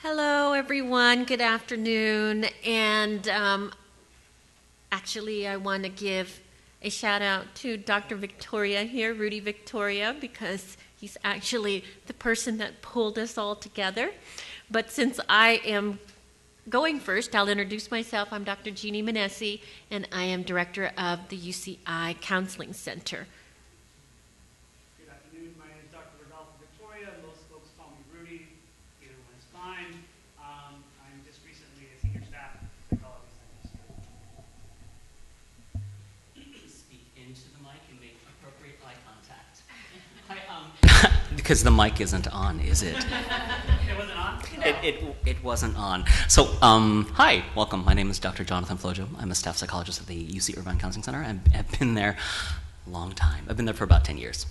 Hello, everyone. Good afternoon. And actually, I want to give a shout out to Dr. Victoria here, Rudy Victoria, because he's actually the person that pulled us all together. But since I am going first, I'll introduce myself. I'm Dr. Jeanne Manese, and I am director of the UCI Counseling Center. Good afternoon. My name is Dr. Rodolfo Victoria. Most folks call me Rudy. Either one is fine. I'm just recently a senior staff psychologist. Speak into the mic and make appropriate eye contact. Hi, because the mic isn't on, is it? It wasn't on? It wasn't on. So, hi, welcome. My name is Dr. Jonathan Flojo. I'm a staff psychologist at the UC Irvine Counseling Center. I've been there a long time. I've been there for about 10 years.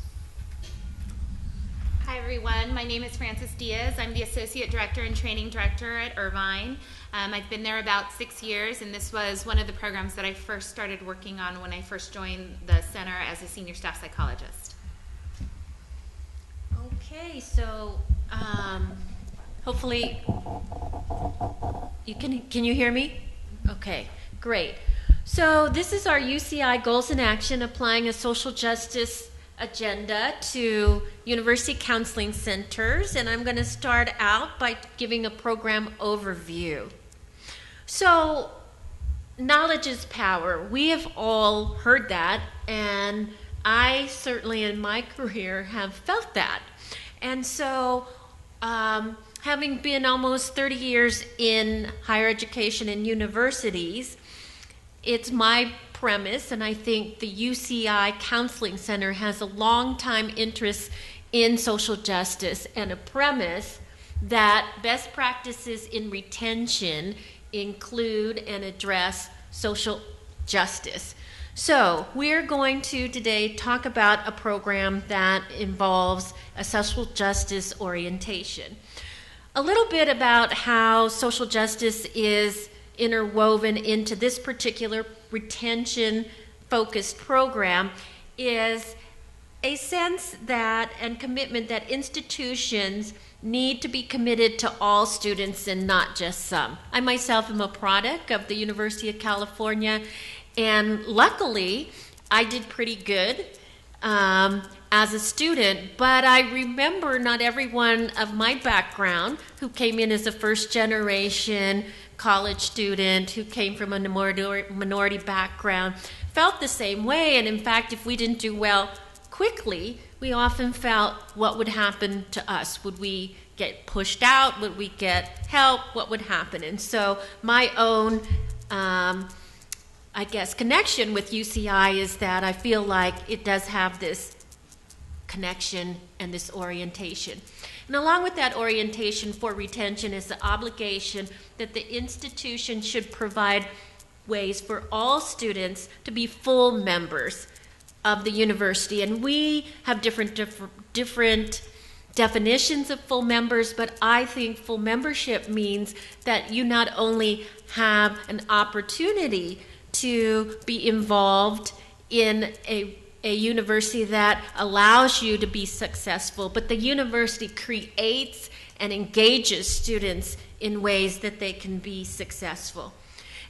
Hi everyone, my name is Frances Diaz. I'm the Associate Director and Training Director at Irvine. I've been there about 6 years, and this was one of the programs that I first started working on when I first joined the center as a senior staff psychologist. Okay, so hopefully you can you hear me? Okay, great. So this is our UCI Goals in Action, applying a social justice agenda to university counseling centers, and I'm going to start out by giving a program overview. So knowledge is power. We have all heard that, and I certainly in my career have felt that. And so having been almost 30 years in higher education and universities, it's my premise, and I think the UCI Counseling Center has a long time interest in social justice and a premise that best practices in retention include and address social justice. So we're going to today talk about a program that involves a social justice orientation. A little bit about how social justice is interwoven into this particular retention-focused program is a sense that and commitment that institutions need to be committed to all students and not just some. I myself am a product of the University of California, and luckily I did pretty good as a student, but I remember not everyone of my background who came in as a first-generation college student who came from a minority background felt the same way. And in fact, if we didn't do well quickly, we often felt what would happen to us. Would we get pushed out? Would we get help? What would happen? And so my own, connection with UCI is that I feel like it does have this connection and this orientation. And along with that orientation for retention is the obligation that the institution should provide ways for all students to be full members of the university. And we have different definitions of full members, but I think full membership means that you not only have an opportunity to be involved in a university that allows you to be successful, but the university creates and engages students in ways that they can be successful.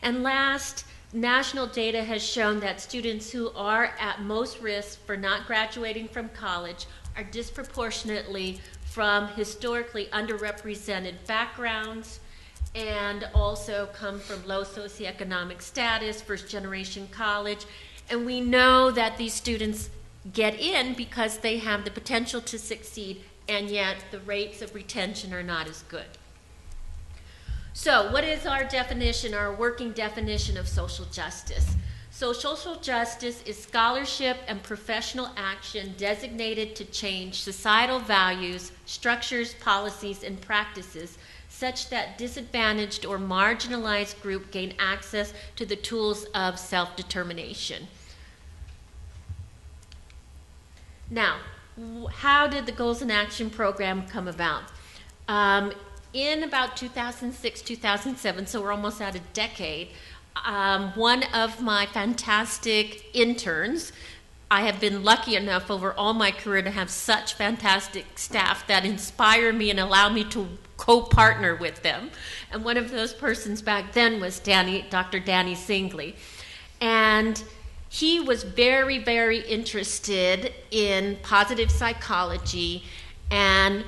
And last, national data has shown that students who are at most risk for not graduating from college are disproportionately from historically underrepresented backgrounds and also come from low socioeconomic status, first-generation college. And we know that these students get in because they have the potential to succeed, and yet the rates of retention are not as good. So what is our definition, our working definition of social justice? So social justice is scholarship and professional action designated to change societal values, structures, policies, and practices such that disadvantaged or marginalized groups gain access to the tools of self-determination. Now, how did the Goals in Action program come about? In about 2006, 2007, so we're almost at a decade, one of my fantastic interns I have been lucky enough over all my career to have such fantastic staff that inspire me and allow me to co-partner with them. And one of those persons back then was Dr. Danny Singley. And he was very, very interested in positive psychology and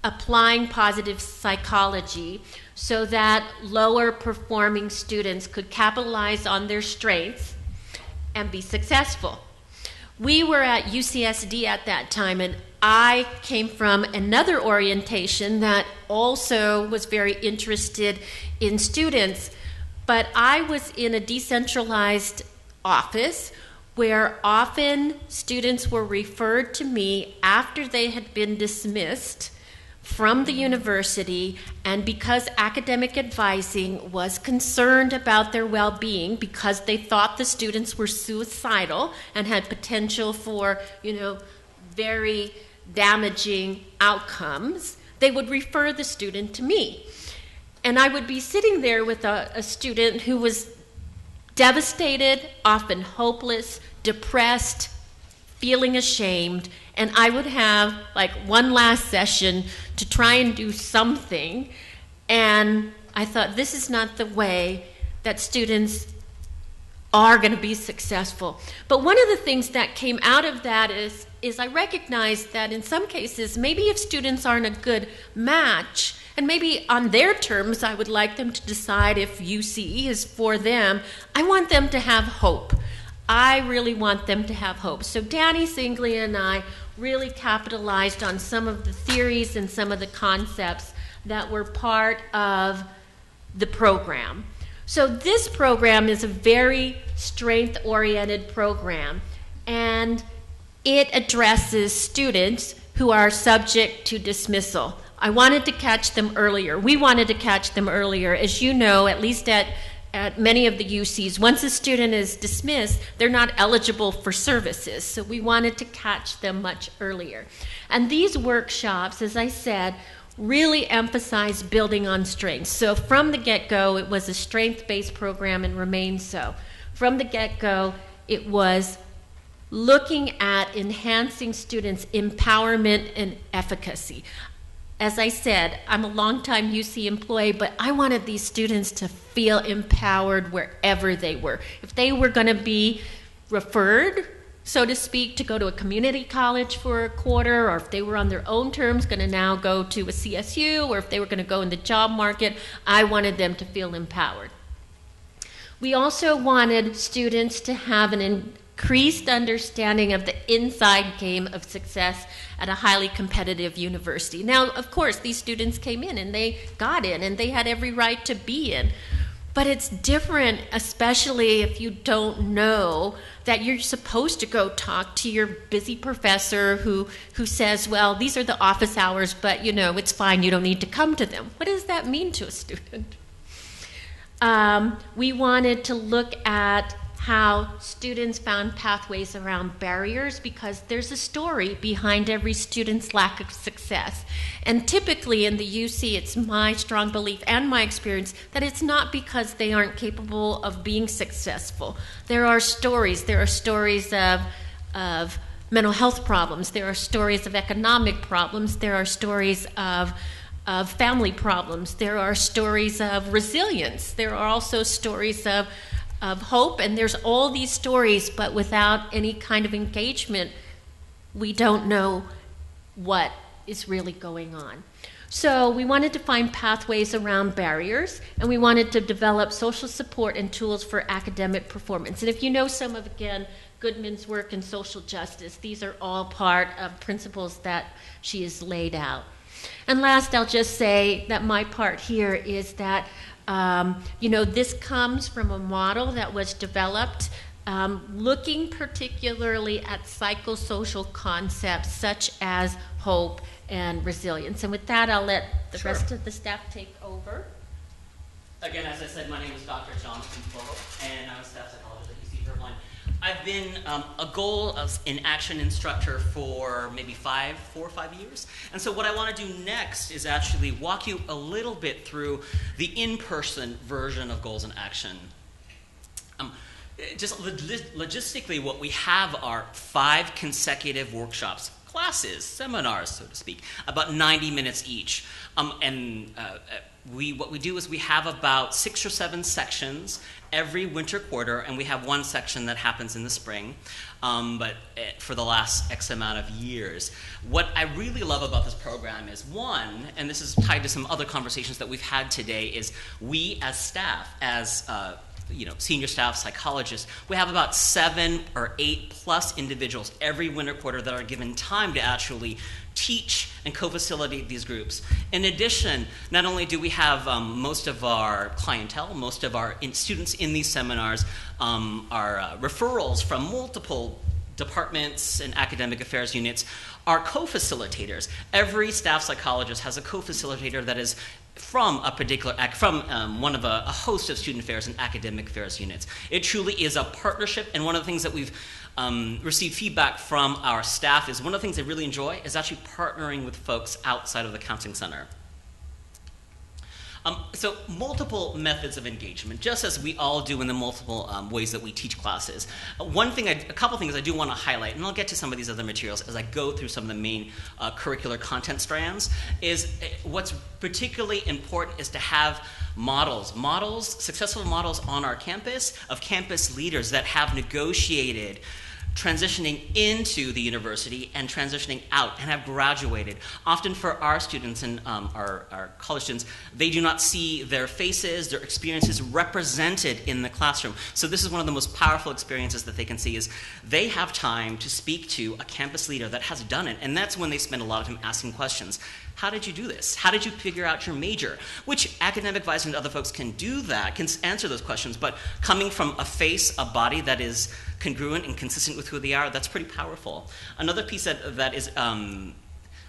applying positive psychology so that lower performing students could capitalize on their strengths and be successful. We were at UCSD at that time, and I came from another orientation that also was very interested in students, but I was in a decentralized office where often students were referred to me after they had been dismissed from the university, and because academic advising was concerned about their well-being because they thought the students were suicidal and had potential for, very damaging outcomes, they would refer the student to me. And I would be sitting there with a student who was devastated, often hopeless, depressed, feeling ashamed, and I would have like one last session to try and do something, and I thought, this is not the way that students are going to be successful. But one of the things that came out of that is I recognized that in some cases, maybe if students aren't a good match, and maybe on their terms, I would like them to decide if UCE is for them, I want them to have hope. I really want them to have hope. So Danny Singley and I really capitalized on some of the theories and some of the concepts that were part of the program. So this program is a very strength-oriented program, and it addresses students who are subject to dismissal. I wanted to catch them earlier. We wanted to catch them earlier. As you know, at least at many of the UCs, once a student is dismissed, they're not eligible for services. So we wanted to catch them much earlier. And these workshops, as I said, really emphasize building on strengths. So from the get-go, it was a strength-based program and remains so. From the get-go, it was looking at enhancing students' empowerment and efficacy. As I said, I'm a longtime UC employee, but I wanted these students to feel empowered wherever they were. If they were going to be referred, so to speak, to go to a community college for a quarter, or if they were on their own terms going to now go to a CSU, or if they were going to go in the job market, I wanted them to feel empowered. We also wanted students to have an increased understanding of the inside game of success at a highly competitive university. Now, of course, these students came in and they got in and they had every right to be in. But it's different, especially if you don't know that you're supposed to go talk to your busy professor who says, well, these are the office hours, but it's fine, you don't need to come to them. What does that mean to a student? We wanted to look at how students found pathways around barriers, because there's a story behind every student's lack of success. And typically in the UC, it's my strong belief and my experience that it's not because they aren't capable of being successful. There are stories. There are stories of mental health problems. There are stories of economic problems. There are stories of family problems. There are stories of resilience. There are also stories of hope, and there's all these stories, but without any kind of engagement, we don't know what is really going on. So we wanted to find pathways around barriers, and we wanted to develop social support and tools for academic performance. And if you know some of, again, Goodman's work in social justice, these are all part of principles that she has laid out. And last, I'll just say that my part here is that this comes from a model that was developed looking particularly at psychosocial concepts such as hope and resilience. And with that, I'll let the rest of the staff take over. Again, as I said, my name is Dr. Jonathan Flojo, and I'm a staff psychologist at UC Irvine. I've been a goal in action instructor for maybe 4 or 5 years. And so what I want to do next is actually walk you a little bit through the in-person version of goals in action. Just logistically, what we have are 5 consecutive workshops, classes, seminars, so to speak, about 90 minutes each. What we do is we have about 6 or 7 sections every winter quarter, and we have 1 section that happens in the spring, but for the last X amount of years. What I really love about this program is, one, and this is tied to some other conversations that we've had today, is we as staff, as senior staff, psychologists, we have about 7 or 8 plus individuals every winter quarter that are given time to actually teach and co-facilitate these groups. In addition, not only do we have most of our clientele, most of our students in these seminars are referrals from multiple departments and academic affairs units, are co-facilitators. Every staff psychologist has a co-facilitator that is from a particular, one of a host of student affairs and academic affairs units. It truly is a partnership, and one of the things that we've received feedback from our staff is one of the things they really enjoy is actually partnering with folks outside of the counseling center. So multiple methods of engagement, just as we all do in the multiple ways that we teach classes. A couple things I do want to highlight, and I'll get to some of these other materials as I go through some of the main curricular content strands, is what's particularly important is to have successful models on our campus of campus leaders that have negotiated transitioning into the university and transitioning out and have graduated. Often for our students and our college students, they do not see their faces, their experiences represented in the classroom. So this is one of the most powerful experiences that they can see is they have time to speak to a campus leader that has done it, and that's when they spend a lot of time asking questions. How did you do this? How did you figure out your major? Which academic advisors and other folks can do that, can answer those questions, but coming from a face, a body that is congruent and consistent with who they are, that's pretty powerful. Another piece that is,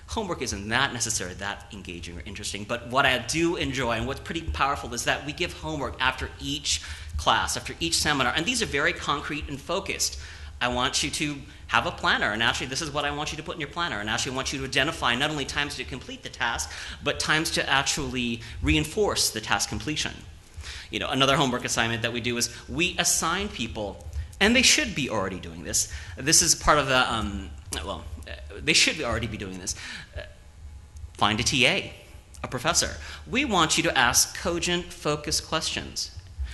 homework isn't that necessarily that engaging or interesting, but what I do enjoy and what's pretty powerful is that we give homework after each class, after each seminar, and these are very concrete and focused. I want you to have a planner, and actually this is what I want you to put in your planner, and actually I want you to identify not only times to complete the task, but times to actually reinforce the task completion. Another homework assignment that we do is we assign people, and they should be already doing this. This is part of the, they should already be doing this. Find a TA, a professor. We want you to ask cogent, focused questions.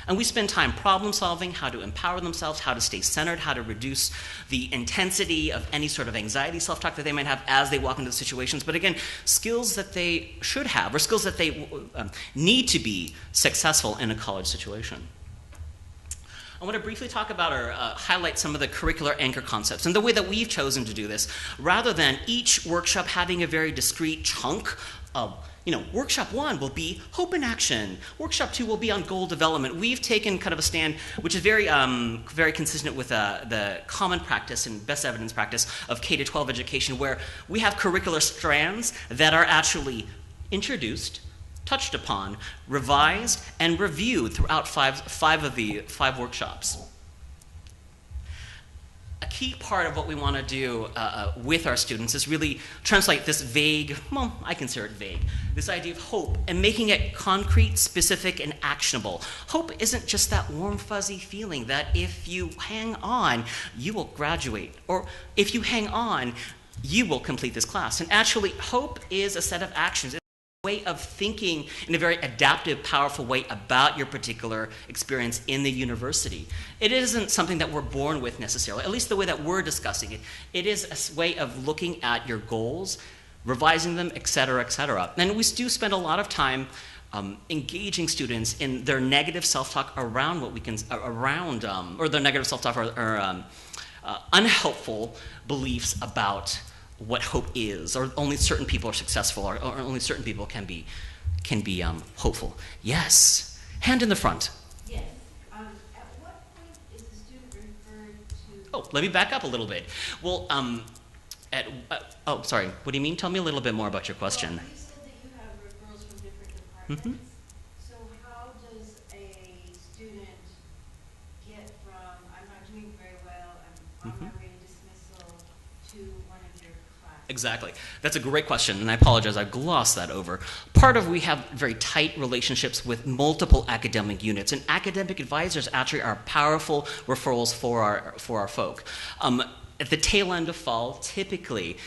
And we spend time problem solving, how to empower themselves, how to stay centered, how to reduce the intensity of any sort of anxiety, self-talk that they might have as they walk into the situations. But again, skills that they should have, or skills that they need to be successful in a college situation. I want to briefly talk about or highlight some of the curricular anchor concepts and the way that we've chosen to do this, rather than each workshop having a very discrete chunk of workshop 1 will be hope in action. Workshop 2 will be on goal development. We've taken kind of a stand which is very, very consistent with the common practice and best evidence practice of K-12 education, where we have curricular strands that are actually introduced, touched upon, revised, and reviewed throughout five of the 5 workshops. A key part of what we want to do with our students is really translate this vague, well, I consider it vague, this idea of hope and making it concrete, specific, and actionable. Hope isn't just that warm, fuzzy feeling that if you hang on, you will graduate, or if you hang on, you will complete this class. And actually, hope is a set of actions. Way of thinking in a very adaptive, powerful way about your particular experience in the university. It isn't something that we're born with necessarily, at least the way that we're discussing it. It is a way of looking at your goals, revising them, et cetera, et cetera. And we do spend a lot of time engaging students in their negative self-talk around what we can, or their negative self-talk or unhelpful beliefs about what hope is, or only certain people are successful, or only certain people can be hopeful. Yes, hand in the front. Yes. At what point is the student referred to? Oh, let me back up a little bit. Well, sorry. What do you mean? Tell me a little bit more about your question. Well, you said that you have referrals from different departments. Mm-hmm. So how does a student get from I'm not doing very well, I'm on my way to dismissal, to one of your classes? Exactly. That's a great question, and I apologize, I glossed that over. Part of we have very tight relationships with multiple academic units, and academic advisors actually are powerful referrals for our folk. At the tail end of fall, typically,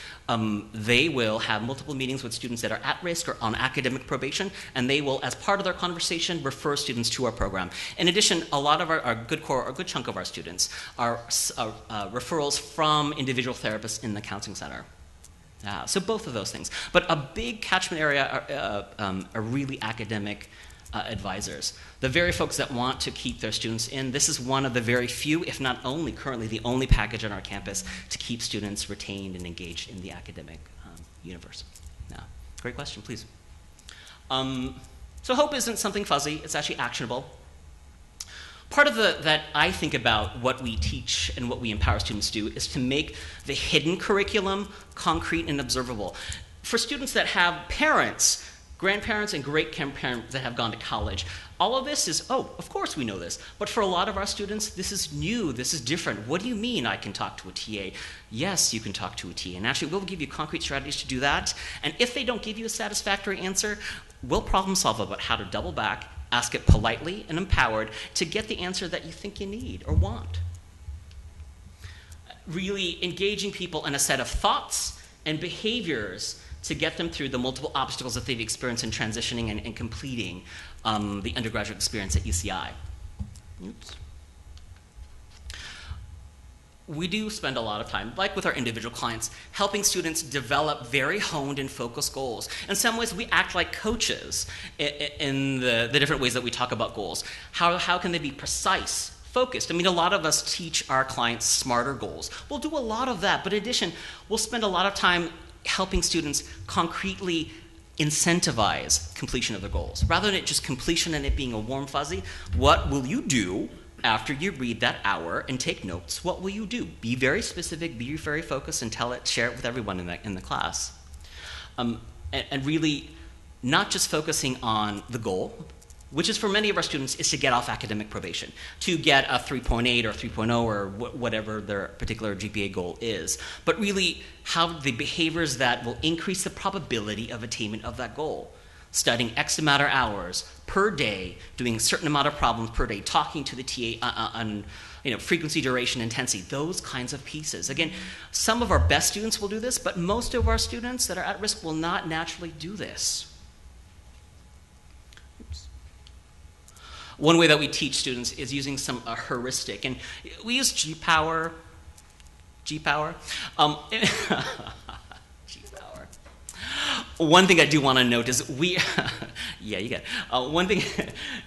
they will have multiple meetings with students that are at risk or on academic probation, and they will, as part of their conversation, refer students to our program. In addition, a lot of a good chunk of our students are referrals from individual therapists in the counseling center. So both of those things. But a big catchment area are really academic advisors. The very folks that want to keep their students in. This is one of the very few, if not only currently, the only package on our campus to keep students retained and engaged in the academic universe. Yeah. Great question, please. So hope isn't something fuzzy. It's actually actionable. Part of that I think about what we teach and what we empower students to do is to make the hidden curriculum concrete and observable. For students that have parents, grandparents, and great-grandparents that have gone to college, all of this is, oh, of course we know this. But for a lot of our students, this is new, this is different. What do you mean I can talk to a TA? Yes, you can talk to a TA. And actually, we'll give you concrete strategies to do that. And if they don't give you a satisfactory answer, we'll problem solve about how to double back, ask it politely and empowered to get the answer that you think you need or want. Really engaging people in a set of thoughts and behaviors to get them through the multiple obstacles that they've experienced in transitioning and completing the undergraduate experience at UCI. Oops. We do spend a lot of time, like with our individual clients, helping students develop very honed and focused goals. In some ways, we act like coaches in the different ways that we talk about goals. How can they be precise, focused? I mean, a lot of us teach our clients smarter goals. We'll do a lot of that, but in addition, we'll spend a lot of time helping students concretely incentivize completion of their goals. Rather than it just completion and it being a warm fuzzy, what will you do after you read that hour and take notes? What will you do? Be very specific, be very focused, and share it with everyone in the class. And really not just focusing on the goal, which is for many of our students is to get off academic probation, to get a 3.8 or 3.0 or whatever their particular GPA goal is, but really how the behaviors that will increase the probability of attainment of that goal. Studying X amount of hours per day, doing a certain amount of problems per day, talking to the TA on frequency, duration, intensity, those kinds of pieces. Again, some of our best students will do this, but most of our students that are at risk will not naturally do this. Oops. One way that we teach students is using some heuristic, and we use G-Power. One thing I do want to note is one thing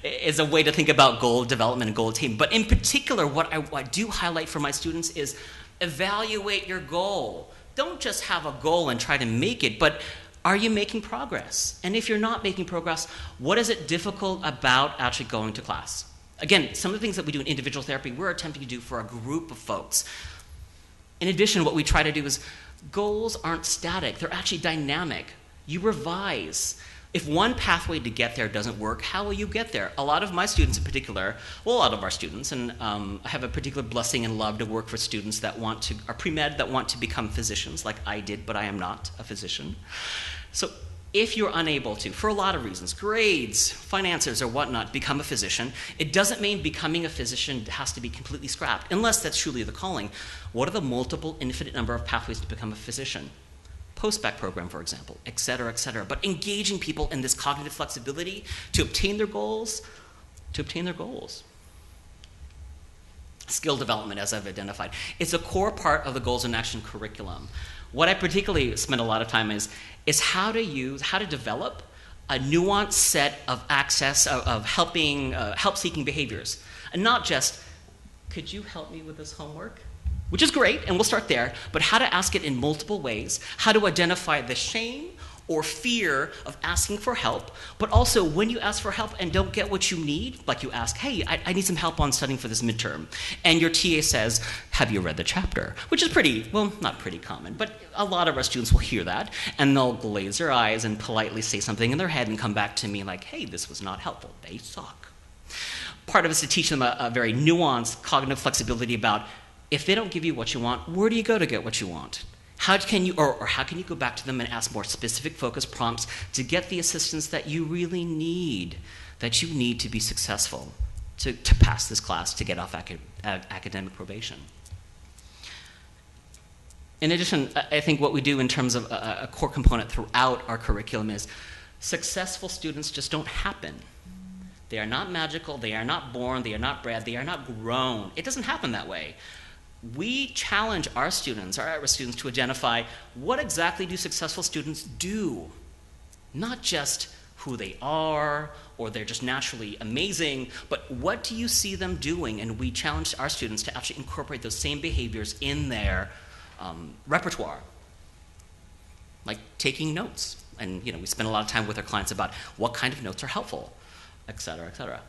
is a way to think about goal development and goal attainment. But in particular, what I do highlight for my students is evaluate your goal. Don't just have a goal and try to make it, but are you making progress? And if you're not making progress, what is it difficult about actually going to class? Again, some of the things that we do in individual therapy, we're attempting to do for a group of folks. In addition, what we try to do is goals aren't static, they're actually dynamic. You revise. If one pathway to get there doesn't work, how will you get there? A lot of my students in particular, well, a lot of our students, and I have a particular blessing and love to work for students that are pre-med, that want to become physicians, like I did, but I am not a physician. So if you're unable to, for a lot of reasons, grades, finances, or whatnot, become a physician, it doesn't mean becoming a physician has to be completely scrapped, unless that's truly the calling. What are the multiple, infinite number of pathways to become a physician? Post-bac program, for example, et cetera, et cetera. But engaging people in this cognitive flexibility to obtain their goals, Skill development, as I've identified. It's a core part of the Goals in Action curriculum. What I particularly spend a lot of time is how to develop a nuanced set of help-seeking behaviors. And not just, could you help me with this homework? Which is great, and we'll start there, but how to ask it in multiple ways, how to identify the shame or fear of asking for help, but also when you ask for help and don't get what you need, like you ask, hey, I need some help on studying for this midterm, and your TA says, have you read the chapter? Which is not pretty common, but a lot of our students will hear that, and they'll glaze their eyes and politely say something in their head and come back to me like, hey, this was not helpful, they suck. Part of it is to teach them a very nuanced cognitive flexibility about if they don't give you what you want, where do you go to get what you want? How can you, or how can you go back to them and ask more specific focused prompts to get the assistance that you really need, that you need to be successful, to pass this class, to get off academic probation? In addition, I think what we do in terms of a core component throughout our curriculum is successful students just don't happen. They are not magical, they are not born, they are not bred, they are not grown. It doesn't happen that way. We challenge our students, our at-risk students, to identify what exactly do successful students do, not just who they are or they're just naturally amazing, but what do you see them doing? And we challenge our students to actually incorporate those same behaviors in their repertoire, like taking notes. And we spend a lot of time with our clients about what kind of notes are helpful, et cetera, et cetera.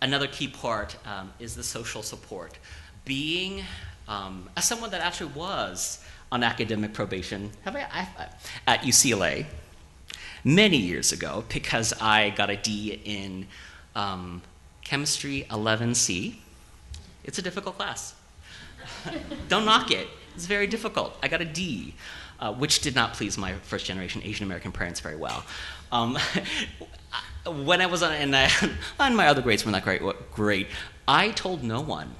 Another key part is the social support. Being, as someone that actually was on academic probation at UCLA many years ago, because I got a D in Chemistry 11C. It's a difficult class. Don't knock it. It's very difficult. I got a D, which did not please my first-generation Asian American parents very well. When I was on my other grades were not great, I told no one.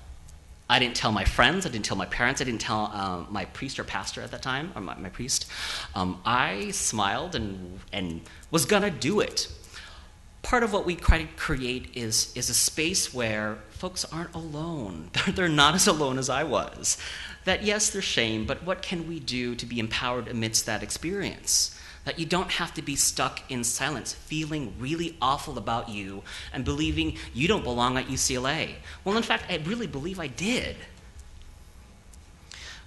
I didn't tell my friends, I didn't tell my parents, I didn't tell my priest or pastor at that time, or my priest. I smiled and was gonna do it. Part of what we try to create is a space where folks aren't alone. They're not as alone as I was. That yes, there's shame, but what can we do to be empowered amidst that experience? That you don't have to be stuck in silence, feeling really awful about you and believing you don't belong at UCLA. Well, in fact, I really believe I did.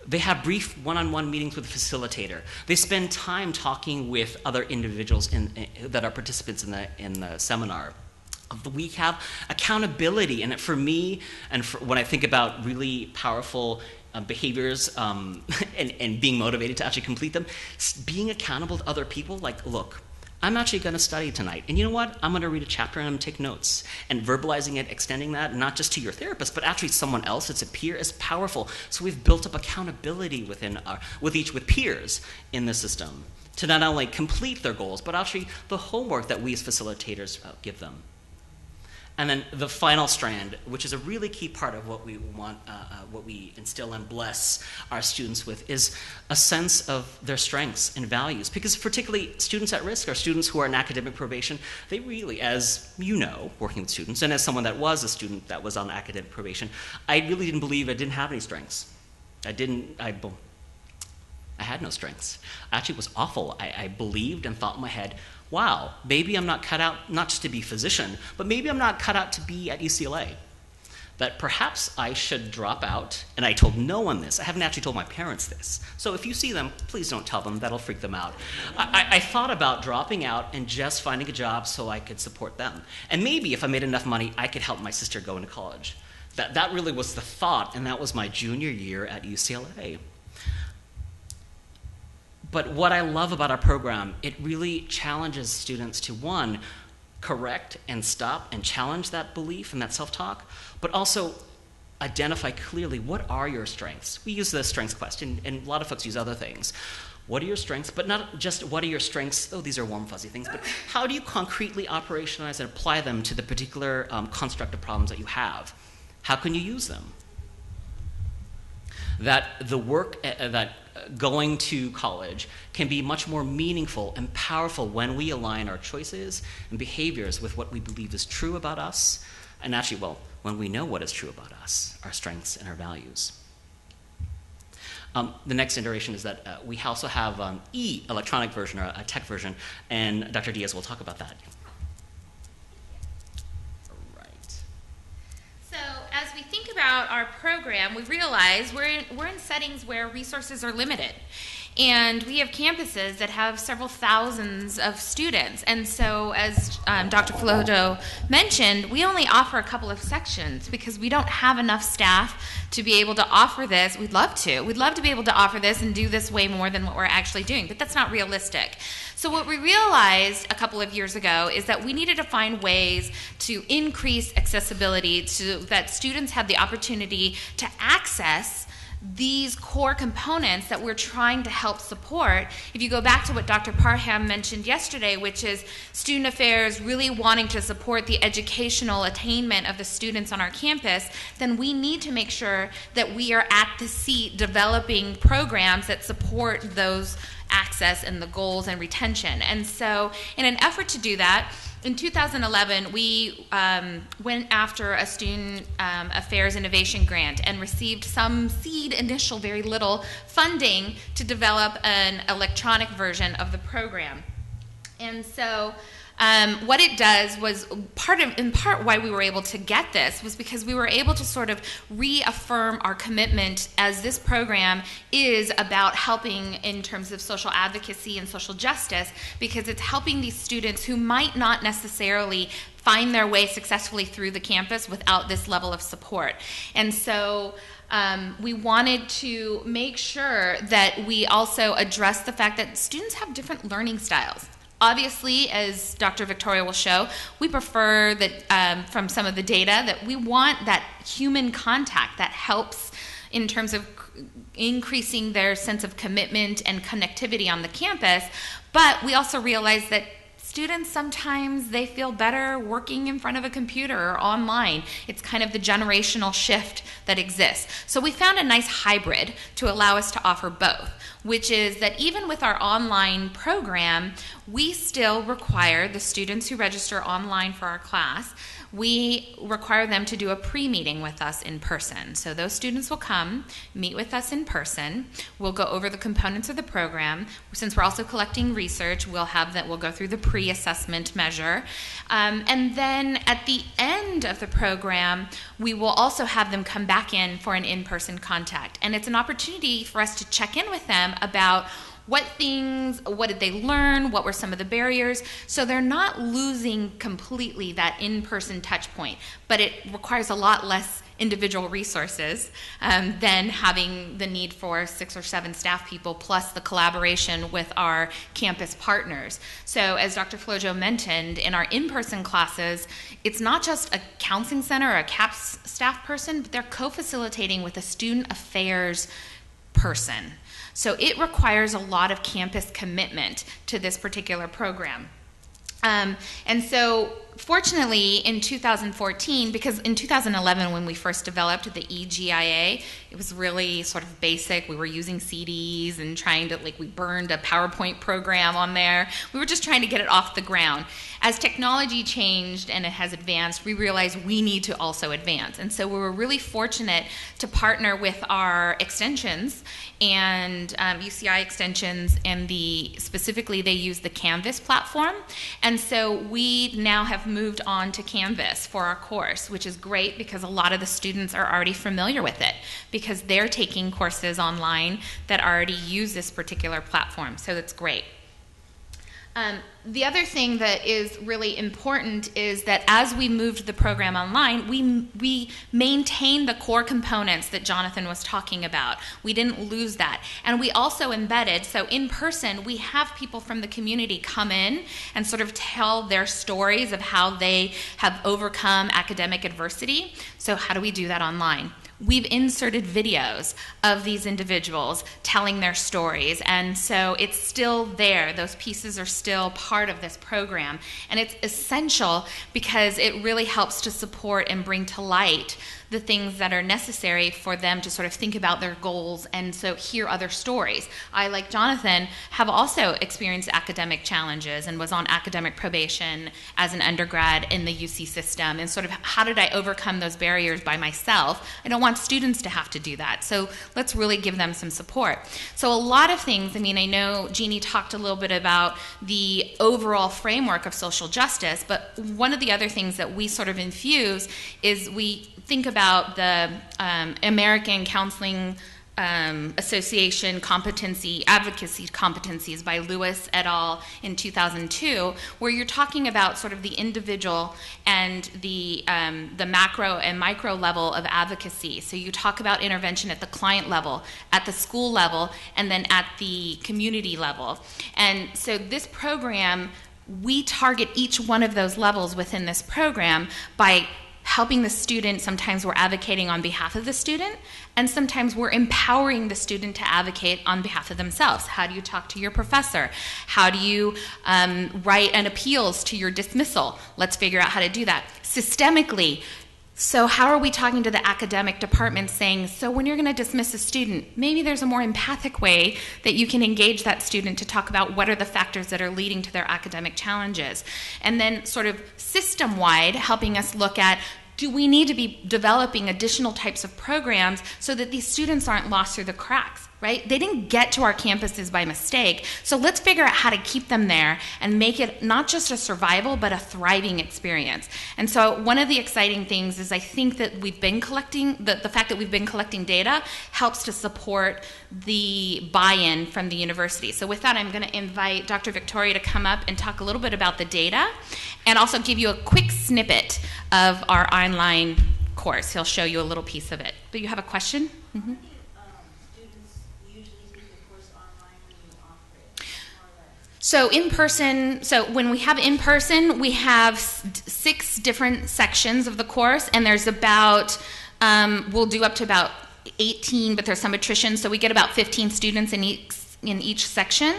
They have brief one-on-one meetings with a facilitator. They spend time talking with other individuals that are participants in the seminar. We have accountability, and for me, and when I think about really powerful behaviors and being motivated to actually complete them, being accountable to other people, like, look, I'm actually going to study tonight, and you know what? I'm going to read a chapter and I'm going to take notes. And verbalizing it, extending that, not just to your therapist, but actually someone else, it's a peer, is powerful. So we've built up accountability with peers in the system to not only complete their goals, but actually the homework that we as facilitators give them. And then the final strand, which is a really key part of what we want, what we instill and bless our students with, is a sense of their strengths and values. Because particularly students at risk or students who are in academic probation, they really, as you know, working with students, and as someone that was a student that was on academic probation, I really didn't believe I didn't have any strengths. I had no strengths. I actually was awful. I believed and thought in my head, wow, maybe I'm not cut out not just to be a physician, but maybe I'm not cut out to be at UCLA. That perhaps I should drop out, and I told no one this. I haven't actually told my parents this. So if you see them, please don't tell them. That'll freak them out. I thought about dropping out and just finding a job so I could support them. And maybe if I made enough money, I could help my sister go into college. That really was the thought, and that was my junior year at UCLA. But what I love about our program, it really challenges students to, one, correct and stop and challenge that belief and that self-talk, but also identify clearly what are your strengths. We use the strengths question, and a lot of folks use other things. What are your strengths? But not just what are your strengths, oh, these are warm, fuzzy things, but how do you concretely operationalize and apply them to the particular construct of problems that you have? How can you use them? That the work that going to college can be much more meaningful and powerful when we align our choices and behaviors with what we believe is true about us, and actually, well, when we know what is true about us, our strengths and our values. The next iteration is that we also have electronic version or a tech version, and Dr. Diaz will talk about that. As we think about our program, we realize we're in settings where resources are limited. And we have campuses that have several thousands of students. And so, as Dr. Flojo mentioned, we only offer a couple of sections because we don't have enough staff to be able to offer this. We'd love to. We'd love to be able to offer this and do this way more than what we're actually doing, but that's not realistic. So what we realized a couple of years ago is that we needed to find ways to increase accessibility so that students had the opportunity to access these core components that we're trying to help support. If you go back to what Dr. Parham mentioned yesterday, which is student affairs really wanting to support the educational attainment of the students on our campus, then we need to make sure that we are at the seat developing programs that support those access and the goals and retention. And so in an effort to do that, in 2011, we went after a Student Affairs Innovation Grant and received some seed, initial, very little funding to develop an electronic version of the program. And so what it does was in part why we were able to get this was because we were able to sort of reaffirm our commitment, as this program is about helping in terms of social advocacy and social justice, because it's helping these students who might not necessarily find their way successfully through the campus without this level of support. And so we wanted to make sure that we also address the fact that students have different learning styles. Obviously, as Dr. Victoria will show, we prefer that from some of the data that we want that human contact that helps in terms of increasing their sense of commitment and connectivity on the campus, but we also realize that students sometimes they feel better working in front of a computer or online. It's kind of the generational shift that exists. So we found a nice hybrid to allow us to offer both, which is that even with our online program, we still require the students who register online for our class, we require them to do a pre-meeting with us in person. So those students will come, meet with us in person. We'll go over the components of the program. Since we're also collecting research, we'll go through the pre-assessment measure. And then at the end of the program, we will also have them come back in for an in-person contact. And it's an opportunity for us to check in with them about what did they learn, what were some of the barriers, so they're not losing completely that in-person touch point, but it requires a lot less individual resources than having the need for 6 or 7 staff people plus the collaboration with our campus partners. So as Dr. Flojo mentioned, in our in-person classes, it's not just a counseling center or a CAPS staff person, but they're co-facilitating with a student affairs person. So it requires a lot of campus commitment to this particular program. And so fortunately in 2014, because in 2011 when we first developed the EGIA, it was really sort of basic. We were using CDs and trying to, we burned a PowerPoint program on there. We were just trying to get it off the ground. As technology changed and it has advanced, we realized we need to also advance. And so we were really fortunate to partner with our extensions and UCI extensions, and specifically they use the Canvas platform. And so we now have moved on to Canvas for our course, which is great because a lot of the students are already familiar with it because they're taking courses online that already use this particular platform. So that's great. The other thing that is really important is that as we moved the program online, we maintained the core components that Jonathan was talking about. We didn't lose that. And we also embedded, so in person, we have people from the community come in and sort of tell their stories of how they have overcome academic adversity. So how do we do that online? We've inserted videos of these individuals telling their stories, and so it's still there. Those pieces are still part of this program, and it's essential because it really helps to support and bring to light the things that are necessary for them to sort of think about their goals and so hear other stories. I, like Jonathan, have also experienced academic challenges and was on academic probation as an undergrad in the UC system, and sort of how did I overcome those barriers by myself? I don't want students to have to do that, so let's really give them some support. So a lot of things, I know Jeannie talked a little bit about the overall framework of social justice, but one of the other things that we sort of infuse is we think about the American Counseling Association advocacy competencies by Lewis et al. In 2002, where you're talking about sort of the individual and the macro and micro level of advocacy. So you talk about intervention at the client level, at the school level, and then at the community level. And so this program, we target each one of those levels within this program by helping the student, sometimes we're advocating on behalf of the student, and sometimes we're empowering the student to advocate on behalf of themselves. How do you talk to your professor? How do you write an appeals to your dismissal? Let's figure out how to do that. Systemically, so how are we talking to the academic department saying, so when you're going to dismiss a student, maybe there's a more empathic way that you can engage that student to talk about what are the factors that are leading to their academic challenges. And then sort of system-wide, helping us look at, do we need to be developing additional types of programs so that these students aren't lost through the cracks, right? They didn't get to our campuses by mistake, so let's figure out how to keep them there and make it not just a survival, but a thriving experience. And so one of the exciting things is I think that we've been collecting, the fact that we've been collecting data helps to support the buy-in from the university. So with that, I'm going to invite Dr. Victoria to come up and talk a little bit about the data and also give you a quick snippet of our online course. He'll show you a little piece of it. But you have a question? Mm-hmm. How many students usually take the course online when you offer it, more or less? So in person, so when we have in person, we have 6 different sections of the course, and there's about, we'll do up to about 18, but there's some attrition, so we get about 15 students in each section.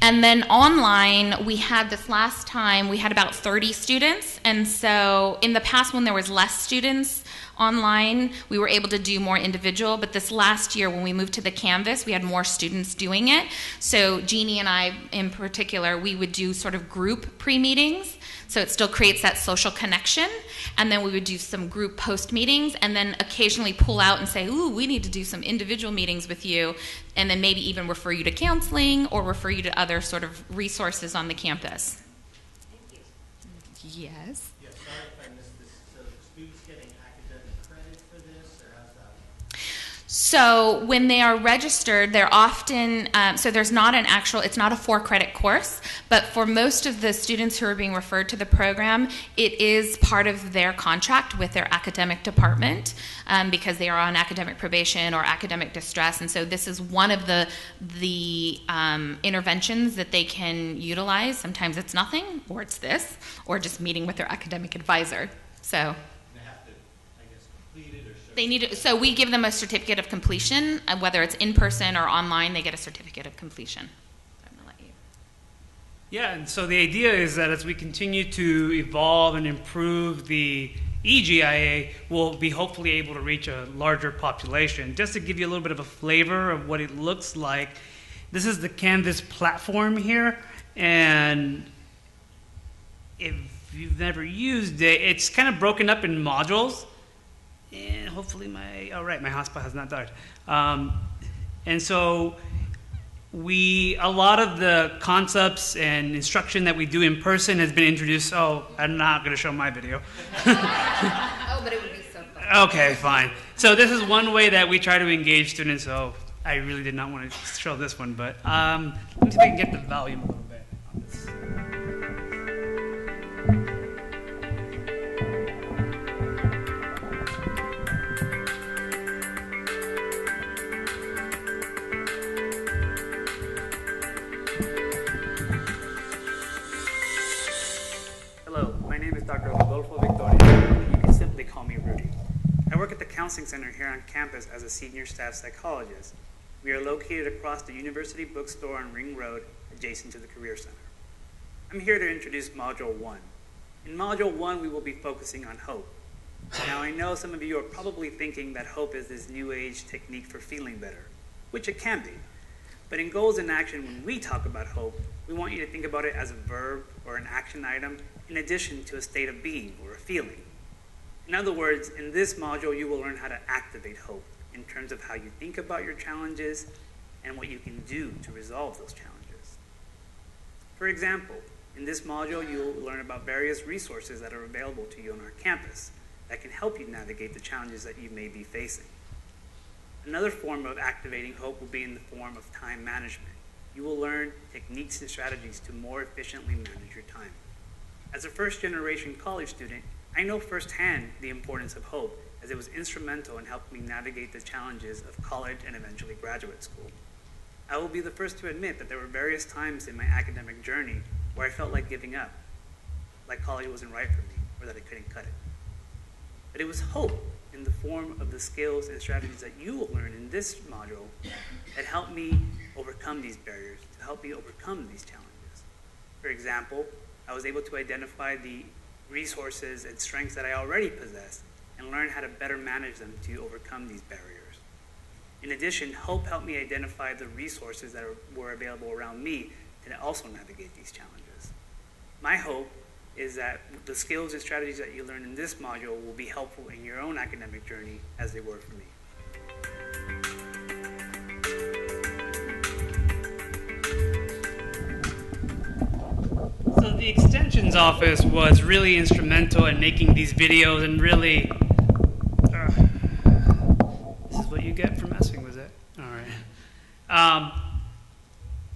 And then online, we had this last time, we had about 30 students. And so in the past, when there was less students online, we were able to do more individual. But this last year, when we moved to the Canvas, we had more students doing it. So Jeannie and I, in particular, we would do sort of group pre-meetings. So it still creates that social connection. And then we would do some group post meetings and then occasionally pull out and say, ooh, we need to do some individual meetings with you. And then maybe even refer you to counseling or refer you to other sort of resources on the campus. Thank you. Yes. Yeah, sorry if I missed this. So students getting academic credit for this, or how's that? So when they are registered, they're often, so there's not an actual, it's not a 4-credit course, but for most of the students who are being referred to the program, it is part of their contract with their academic department because they are on academic probation or academic distress. And so this is one of the interventions that they can utilize. Sometimes it's nothing, or it's this, or just meeting with their academic advisor. So They have to, I guess, complete it or show they need, so we give them a certificate of completion, whether it's in person or online, they get a certificate of completion. I'm gonna let you. Yeah, and so the idea is that as we continue to evolve and improve the EGIA, we'll be hopefully able to reach a larger population. Just to give you a little bit of a flavor of what it looks like, this is the Canvas platform here, and if you've never used it, it's kind of broken up in modules, and hopefully my hotspot has not died. And so a lot of the concepts and instruction that we do in person has been introduced. Oh, I'm not going to show my video. Oh, but it would be so fun. Okay, fine. So this is one way that we try to engage students. So I really did not want to show this one, but let me see if I can get the volume a little bit on this. Hello, my name is Dr. Rodolfo Victoria, and you can simply call me Rudy. I work at the Counseling Center here on campus as a senior staff psychologist. We are located across the University Bookstore on Ring Road, adjacent to the Career Center. I'm here to introduce Module 1. In Module 1, we will be focusing on hope. Now, I know some of you are probably thinking that hope is this new age technique for feeling better, which it can be. But in Goals in Action, when we talk about hope, we want you to think about it as a verb or an action item in addition to a state of being or a feeling. In other words, in this module, you will learn how to activate hope in terms of how you think about your challenges and what you can do to resolve those challenges. For example, in this module, you'll learn about various resources that are available to you on our campus that can help you navigate the challenges that you may be facing. Another form of activating hope will be in the form of time management. You will learn techniques and strategies to more efficiently manage your time. As a first-generation college student, I know firsthand the importance of hope, as it was instrumental in helping me navigate the challenges of college and eventually graduate school. I will be the first to admit that there were various times in my academic journey where I felt like giving up, like college wasn't right for me, or that I couldn't cut it. but it was hope in the form of the skills and strategies that you will learn in this module that helped me overcome these barriers, to help me overcome these challenges. For example, I was able to identify the resources and strengths that I already possessed and learn how to better manage them to overcome these barriers. In addition, hope helped me identify the resources that were available around me to also navigate these challenges. My hope is that the skills and strategies that you learn in this module will be helpful in your own academic journey as they were for me. So the Extensions Office was really instrumental in making these videos and really... this is what you get for messing with it. All right.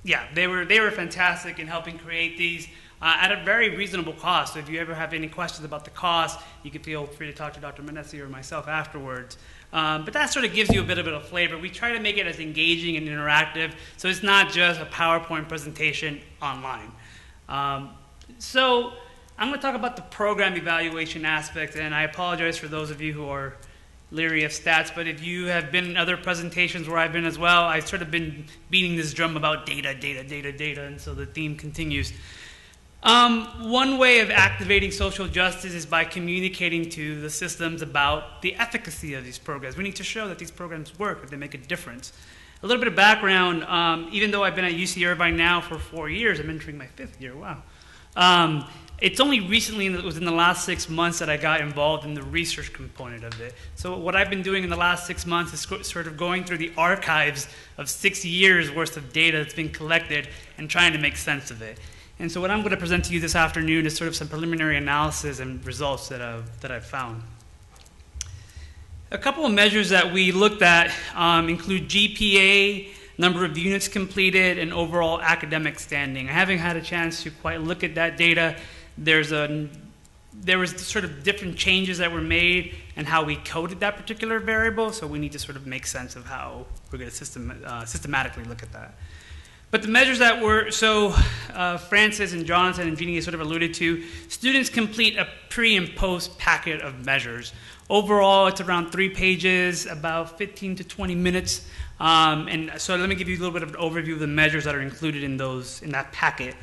Yeah, they were fantastic in helping create these at a very reasonable cost. So if you ever have any questions about the cost, you can feel free to talk to Dr. Manese or myself afterwards. But that sort of gives you a bit of flavor. We try to make it as engaging and interactive, so it's not just a PowerPoint presentation online. So I'm going to talk about the program evaluation aspect, and I apologize for those of you who are leery of stats, but if you have been in other presentations where I've been as well, I've sort of been beating this drum about data, and so the theme continues. One way of activating social justice is by communicating to the systems about the efficacy of these programs. We need to show that these programs work, that they make a difference. A little bit of background, even though I've been at UC Irvine now for 4 years, I'm entering my 5th year, wow. It's only recently, within the last 6 months, that I got involved in the research component of it. So what I've been doing in the last 6 months is sort of going through the archives of 6 years worth of data that's been collected and trying to make sense of it. And so what I'm going to present to you this afternoon is sort of some preliminary analysis and results that I've found. A couple of measures that we looked at include GPA, number of units completed, and overall academic standing. I haven't had a chance to quite look at that data. There was sort of different changes that were made and how we coded that particular variable, so we need to sort of make sense of how we're going to systematically look at that. But the measures that were, Francis and Jonathan and Jeanne sort of alluded to, students complete a pre and post packet of measures. Overall, it's around 3 pages, about 15 to 20 minutes. And so let me give you a little bit of an overview of the measures that are included in that packet.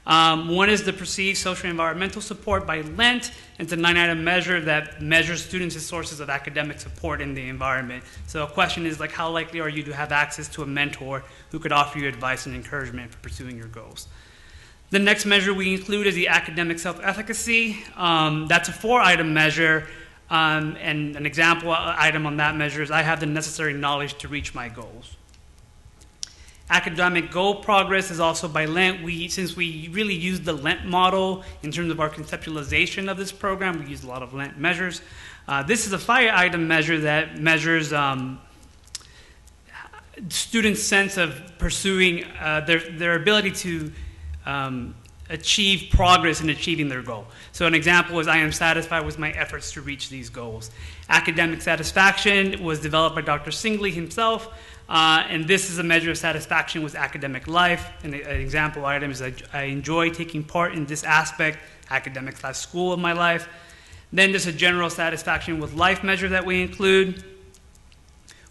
One is the perceived social and environmental support by Lent. It's a 9-item measure that measures students as sources of academic support in the environment. So a question is like, how likely are you to have access to a mentor who could offer you advice and encouragement for pursuing your goals? The next measure we include is the academic self-efficacy. That's a 4-item measure. And an example item on that measure is I have the necessary knowledge to reach my goals. Academic goal progress is also by Lent. Since we really use the Lent model in terms of our conceptualization of this program, we use a lot of Lent measures. This is a 5-item measure that measures students' sense of pursuing their ability to achieve progress in achieving their goal. So an example is I am satisfied with my efforts to reach these goals. Academic satisfaction was developed by Dr. Singley himself, and this is a measure of satisfaction with academic life. And an example item is I enjoy taking part in this aspect, academic/school of my life. Then there's a general satisfaction with life measure that we include.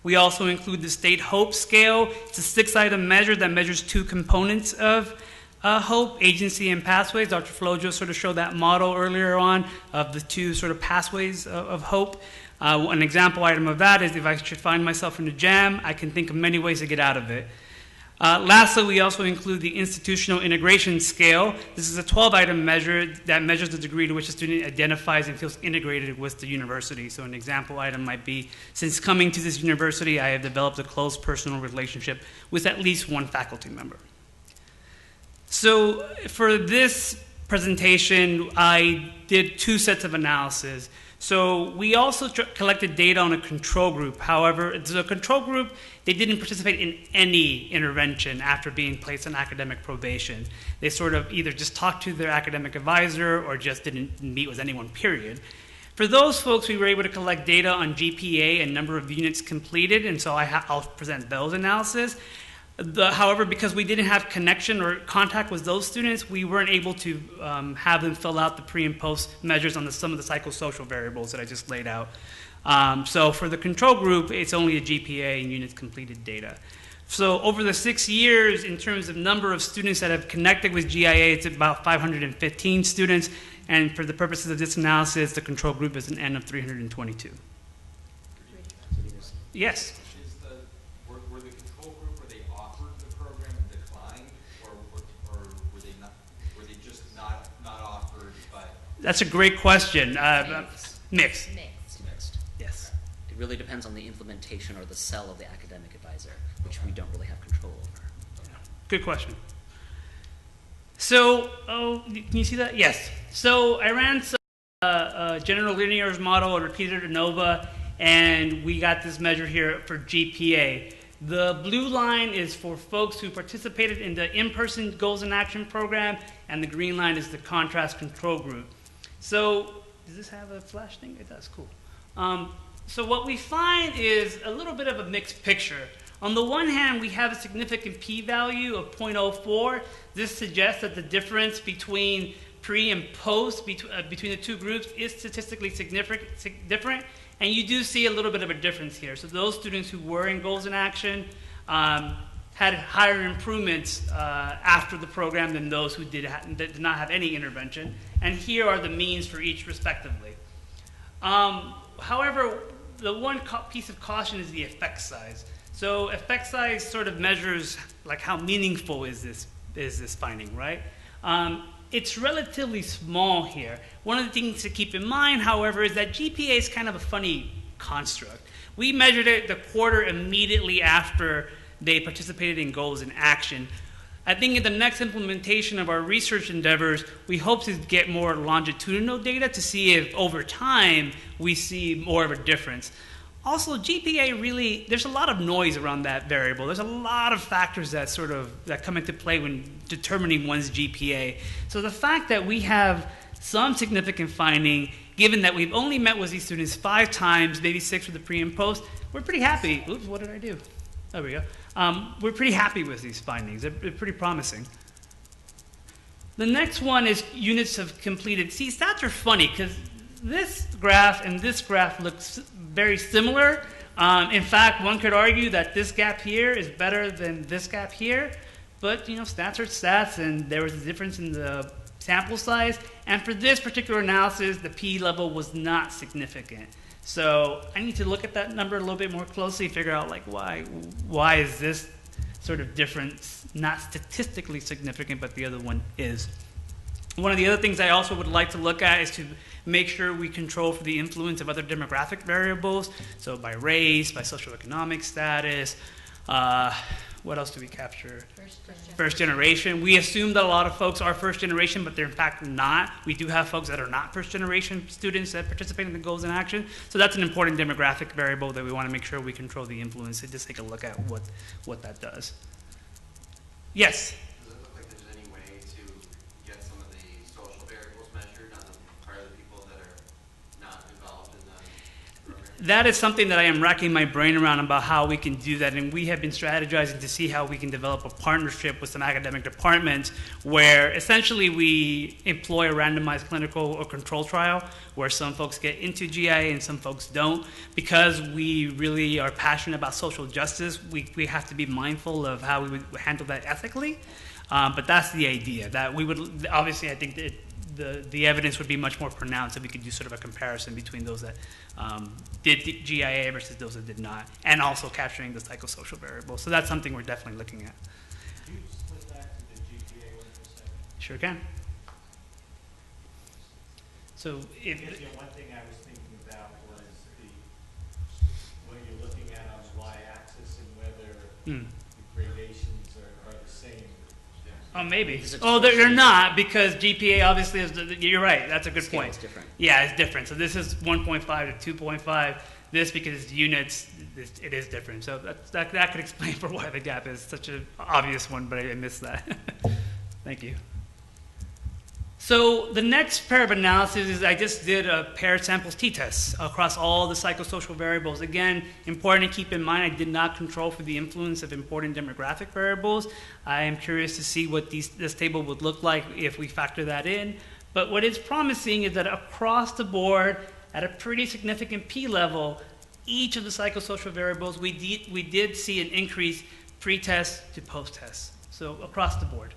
We also include the State Hope Scale. It's a 6-item measure that measures 2 components of hope, agency and pathways. Dr. Flojo sort of showed that model earlier on of the 2 sort of pathways of hope. An example item of that is if I should find myself in a jam, I can think of many ways to get out of it. Lastly, we also include the Institutional Integration Scale. This is a 12-item measure that measures the degree to which a student identifies and feels integrated with the university. So an example item might be, since coming to this university, I have developed a close personal relationship with at least one faculty member. So for this presentation, I did 2 sets of analysis. So we also collected data on a control group. However, the control group, they didn't participate in any intervention after being placed on academic probation. They sort of either just talked to their academic advisor or just didn't meet with anyone, period. For those folks, we were able to collect data on GPA and number of units completed, and so I'll present those analysis. However, because we didn't have connection or contact with those students, we weren't able to have them fill out the pre and post measures on some of the psychosocial variables that I just laid out. So for the control group, it's only a GPA and units completed data. So over the 6 years, in terms of number of students that have connected with GIA, it's about 515 students. And for the purposes of this analysis, the control group is an N of 322. Yes? Were the control group, were they offered the program and declined, or were they just not offered, but? That's a great question. Mixed. Mixed. Yes. It really depends on the implementation or the cell of the academic advisor, which we don't really have control over. Good question. So, can you see that? Yes. So I ran some general linear model, I repeated ANOVA, and we got this measure here for GPA. The blue line is for folks who participated in the in-person goals and action program, and the green line is the contrast control group. So, does this have a flash thing? It does, cool. So what we find is a little bit of a mixed picture. On the one hand, we have a significant p-value of 0.04. This suggests that the difference between pre and post between the two groups is statistically different, and you do see a little bit of a difference here. So those students who were in goals and action had higher improvements after the program than those who did not have any intervention, and here are the means for each respectively. However, the one piece of caution is the effect size. So effect size sort of measures like how meaningful is this finding, right? It's relatively small here. One of the things to keep in mind, however, is that GPA is kind of a funny construct. We measured it the quarter immediately after they participated in goals and action. I think in the next implementation of our research endeavors, we hope to get more longitudinal data to see if over time we see more of a difference. Also, GPA really, there's a lot of noise around that variable. There's a lot of factors that that come into play when determining one's GPA. So the fact that we have some significant finding, given that we've only met with these students 5 times, maybe 6 with the pre and post, we're pretty happy. Oops, what did I do? There we go. We're pretty happy with these findings. They're pretty promising. The next one is units of completed. See, stats are funny because this graph and this graph looks very similar. In fact, one could argue that this gap here is better than this gap here, but stats are stats, and there was a difference in the sample size. And for this particular analysis, the p level was not significant. So I need to look at that number a little bit more closely, figure out like why is this sort of difference not statistically significant, but the other one is. One of the other things I also would like to look at is to make sure we control for the influence of other demographic variables, so by race, by socioeconomic status. What else do we capture? First generation. We assume that a lot of folks are first generation, but they're in fact not. We do have folks that are not first generation students that participate in the goals in action. So that's an important demographic variable that we want to make sure we control the influence and just take a look at what that does. Yes? Does it look like there's any way to get some of the social variables measured on the part of the people that are not involved in the program? That is something that I am racking my brain around about how we can do that, and we have been strategizing to see how we can develop a partnership with some academic departments where essentially we employ a randomized clinical or control trial where some folks get into GIA and some folks don't. Because we really are passionate about social justice, we have to be mindful of how we would handle that ethically, but that's the idea, that we would, obviously I think that the evidence would be much more pronounced if we could do sort of a comparison between those that did GIA versus those that did not, and also capturing the psychosocial variables. So that's something we're definitely looking at. Could you split that to the GPA one for a second? Sure can. So I guess, one thing I was thinking about was when you're looking at on the y-axis and whether the gradations are the same. Oh, maybe. Oh, they're not, because GPA obviously is, you're right, that's a good Scale point. is different. Yeah, it's different. So this is 1.5 to 2.5. This, because it's units, it is different. So that could explain for why the gap is such an obvious one, but I missed that. Thank you. So the next pair of analysis is I just did a paired samples t-test across all the psychosocial variables. Again, important to keep in mind, I did not control for the influence of important demographic variables. I am curious to see what this table would look like if we factor that in. But what is promising is that across the board, at a pretty significant p-level, each of the psychosocial variables, we did see an increase pre-test to post-test. So across the board.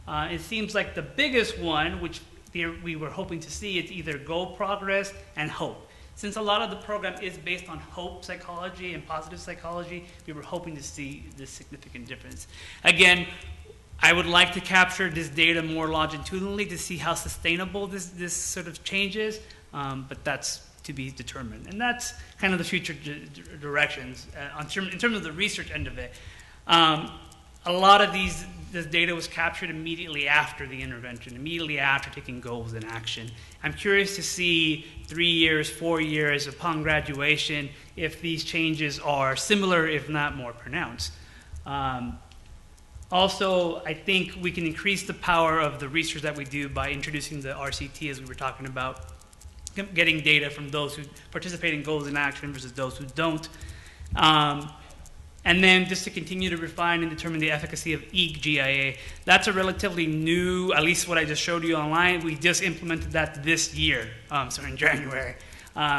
It seems like the biggest one, which we were hoping to see, is either goal progress and hope. Since a lot of the program is based on hope psychology and positive psychology, we were hoping to see this significant difference. Again, I would like to capture this data more longitudinally to see how sustainable this sort of change is, but that's to be determined. And that's kind of the future directions in terms of the research end of it. A lot of this data was captured immediately after the intervention, immediately after taking goals in action. I'm curious to see 3 years, 4 years upon graduation if these changes are similar, if not more pronounced. Also, I think we can increase the power of the research that we do by introducing the RCT, as we were talking about, getting data from those who participate in goals in action versus those who don't. And then just to continue to refine and determine the efficacy of EGIA. That's a relatively new, at least what I just showed you online, we just implemented that this year, so in January.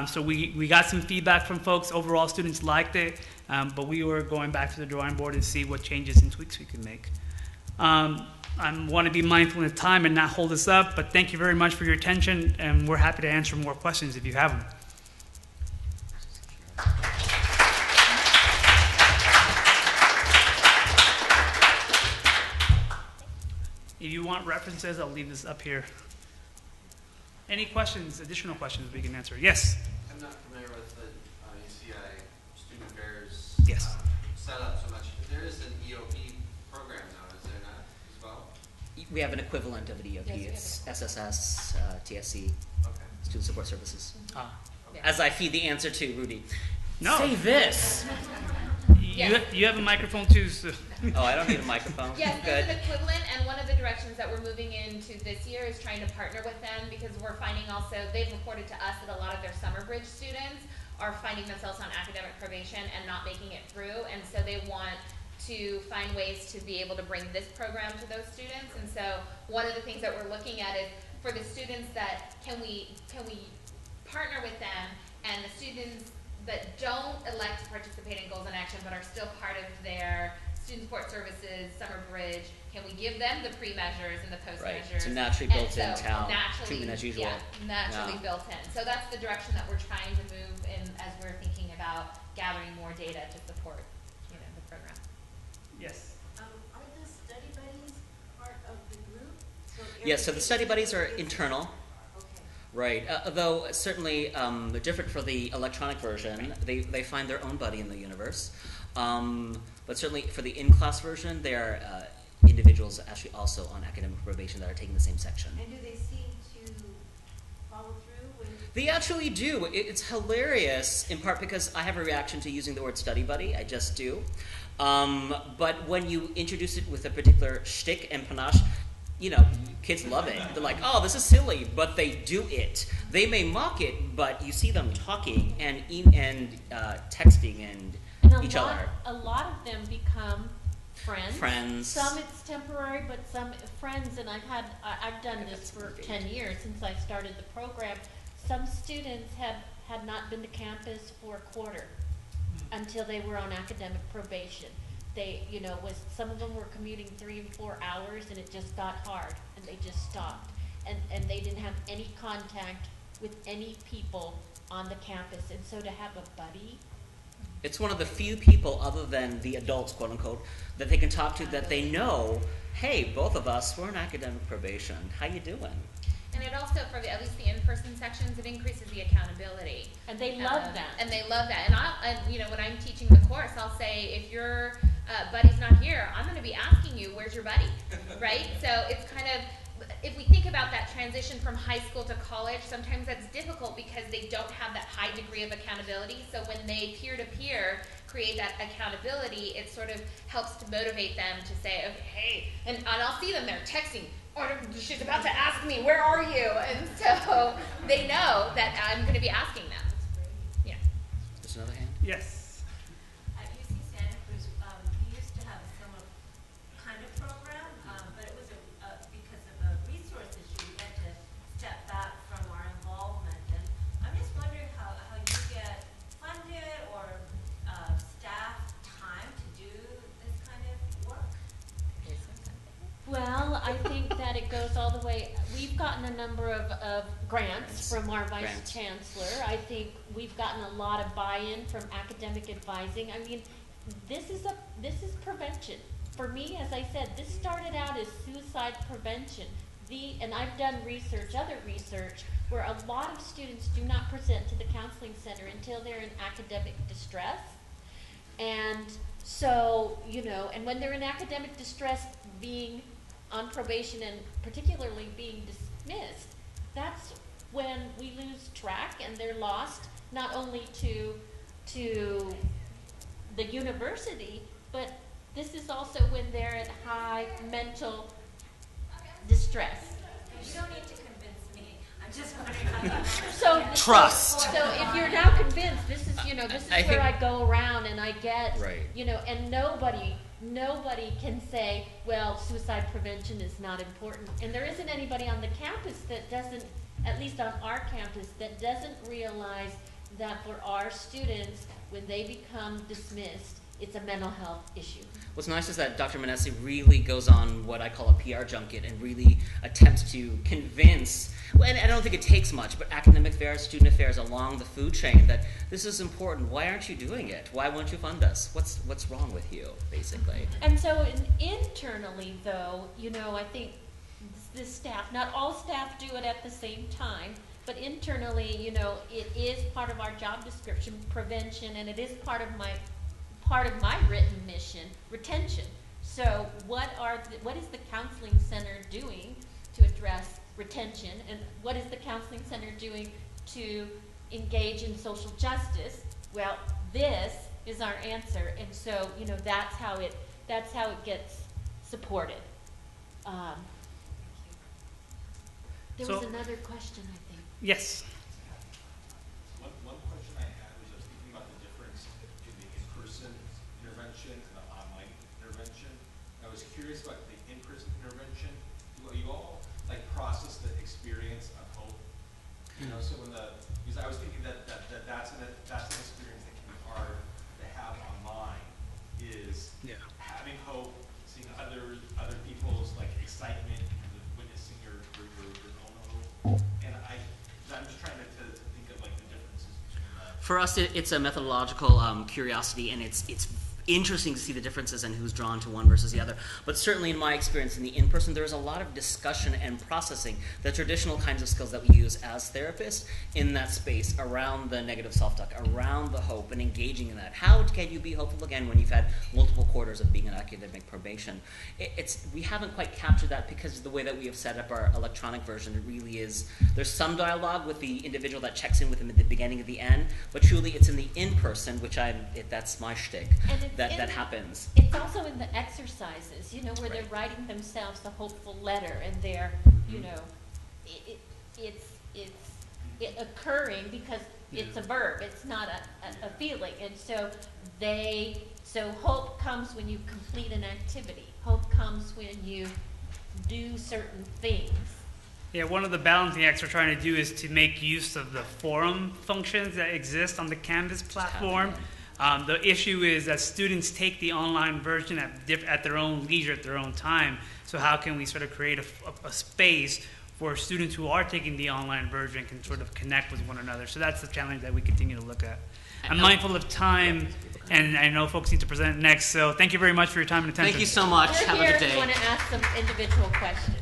So we got some feedback from folks. Overall, students liked it, but we were going back to the drawing board to see what changes and tweaks we could make. I want to be mindful of time and not hold us up, but thank you very much for your attention, and we're happy to answer more questions if you have them. If you want references, I'll leave this up here. Any questions, additional questions we can answer? Yes? I'm not familiar with the UCI student affairs Yes. setup so much. There is an EOP program though, is there not as well? We have an equivalent of an EOP. It's SSS, TSC, Okay. Student Support Services. Okay. As I feed the answer to Rudy. No. Say this. You have a microphone too, so. Oh, I don't need a microphone. Yes, Good. there's an equivalent, and one of the directions that we're moving into this year is trying to partner with them, because we're finding also, they've reported to us that a lot of their summer bridge students are finding themselves on academic probation and not making it through, and so they want to find ways to be able to bring this program to those students. And so one of the things that we're looking at is for the students that can we partner with them, and the students that don't elect to participate in goals in action but are still part of their student support services, summer bridge, can we give them the pre-measures and the post-measures? Right, so naturally built in so town, naturally, treatment as usual. Yeah, naturally built in. So that's the direction that we're trying to move in as we're thinking about gathering more data to support, the program. Yes. Are the study buddies part of the group? Yes, so the study buddies are internal. Okay. Right, though certainly different for the electronic version. They find their own buddy in the universe. But certainly for the in-class version, they are individuals actually also on academic probation that are taking the same section. And do they seem to follow through with? They actually do. It's hilarious, in part because I have a reaction to using the word study buddy. I just do. But when you introduce it with a particular shtick and panache, kids love it. They're like, oh, this is silly, but they do it. They may mock it, but you see them talking and texting and each other. A lot of them become friends. Friends. Some it's temporary, but some friends. And I've done this for 10 years since I started the program. Some students had not been to campus for a quarter until they were on academic probation. They, some of them were commuting 3 and 4 hours, and it just got hard, and they just stopped. And they didn't have any contact with any people on the campus. And so to have a buddy. It's one of the few people, other than the adults, quote unquote, that they can talk to that they know, hey, both of us, we're on academic probation. How you doing? And it also, for at least the in-person sections, it increases the accountability. And they love that. And they love that. And when I'm teaching the course, I'll say, if your buddy's not here, I'm going to be asking you, where's your buddy, right? So it's kind of, if we think about that transition from high school to college, sometimes that's difficult because they don't have that high degree of accountability. So when they peer-to-peer create that accountability, it sort of helps to motivate them to say, okay, hey, and I'll see them there texting, or she's about to ask me, where are you? And so they know that I'm going to be asking them. Yeah. There's another hand. Yes. At UC Santa Cruz, we used to have a similar kind of program, but it was because of a resource issue, we had to step back from our involvement. And I'm just wondering how you get funded or staff time to do this kind of work. Well, I think that it goes all the way. We've gotten a number of grants from our vice chancellor. I think we've gotten a lot of buy-in from academic advising. I mean, this is prevention. For me, as I said, this started out as suicide prevention. And I've done other research, where a lot of students do not present to the counseling center until they're in academic distress. And so, and when they're in academic distress, being on probation and particularly being dismissed, that's when we lose track and they're lost not only to the university, but this is also when they're at high mental distress. You don't need to convince me. I'm just wondering how So Trust. So if you're now convinced, this is where I go around and I get, Right. and nobody can say, well, suicide prevention is not important. And there isn't anybody on the campus that doesn't, at least on our campus, that doesn't realize that for our students, when they become dismissed, it's a mental health issue. What's nice is that Dr. Manese really goes on what I call a PR junket and really attempts to convince, and I don't think it takes much, but academic affairs, student affairs along the food chain that this is important. Why aren't you doing it? Why won't you fund us? What's wrong with you, basically? And so internally, though, I think the staff, not all staff do it at the same time, but internally, it is part of our job description, prevention, and it is part of my written mission, retention. So what is the counseling center doing to address retention, and what is the counseling center doing to engage in social justice? Well, this is our answer, and so that's how it gets supported. There was another question, I think. Yes. One question I had was I was thinking about the difference in the in-person intervention and the online intervention. I was curious about the in-person intervention. Do you all process the experience of hope? So because I was thinking that's an experience that can be hard to have online. Is having hope, seeing other people's excitement, witnessing your own hope, and I'm just trying to think of the differences between that. For us, it's a methodological curiosity, and it's interesting to see the differences and who's drawn to one versus the other. But certainly in my experience in the in-person, there's a lot of discussion and processing, the traditional kinds of skills that we use as therapists in that space around the negative self-talk, around the hope, and engaging in that. How can you be hopeful again when you've had multiple quarters of being in academic probation? We haven't quite captured that because of the way that we have set up our electronic version. It really is, there's some dialogue with the individual that checks in with them at the beginning and the end, but truly it's in the in-person, which that's my shtick. That happens. It's also in the exercises, where they're writing themselves a hopeful letter, and they're, it's occurring because it's a verb. It's not a feeling, and so hope comes when you complete an activity. Hope comes when you do certain things. Yeah, one of the balancing acts we're trying to do is to make use of the forum functions that exist on the Canvas platform. The issue is that students take the online version at their own leisure, at their own time. So how can we sort of create a space for students who are taking the online version can sort of connect with one another? So that's the challenge that we continue to look at. I'm mindful of time, and I know folks need to present next. So thank you very much for your time and attention. Thank you so much. We're Have here a good if day. you want to ask some individual questions.